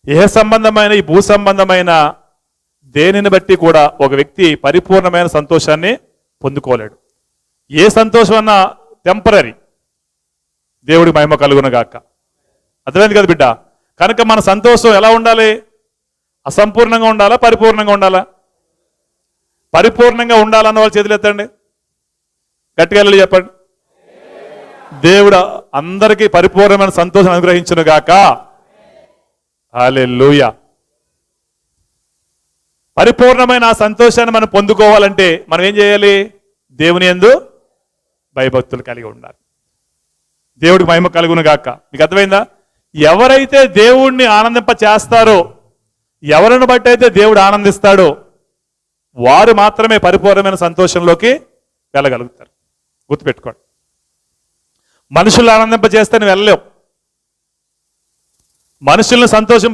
ఏ సంబంధమైన ఈ భూ సంబంధమైన దేనిని బట్టి కూడా ఒక వ్యక్తి పరిపూర్ణమైన సంతోషాన్ని పొందుకోలేడు. ఏ సంతోషం అన్నా టెంపరీ. దేవుడికి మహిమ కలుగునుగాక. అర్థమైంది కదా బిడ్డ? కనుక మన సంతోషం ఎలా ఉండాలి? అసంపూర్ణంగా ఉండాలా, పరిపూర్ణంగా ఉండాలా? పరిపూర్ణంగా ఉండాలన్న వాళ్ళు చేతులు ఎత్తండి, గట్టిగా వెళ్ళి చెప్పండి. దేవుడు అందరికీ పరిపూర్ణమైన సంతోషం అనుగ్రహించును గాక. హల్లెలూయా. పరిపూర్ణమైన ఆ సంతోషాన్ని మనం పొందుకోవాలంటే మనం ఏం చేయాలి? దేవుని యందు భయభక్తులు కలిగి ఉండాలి. దేవుడికి మహిమ కలుగును గాక. మీకు అర్థమైందా? ఎవరైతే దేవుణ్ణి ఆనందింప చేస్తారో, ఎవరిని బట్టి అయితే దేవుడు ఆనందిస్తాడో వారు మాత్రమే పరిపూర్ణమైన సంతోషంలోకి వెళ్ళగలుగుతారు. గుర్తుపెట్టుకోండి. మనుషులు ఆనందింప చేస్తే నువ్వు వెళ్ళలేవు. మనుషులను సంతోషింప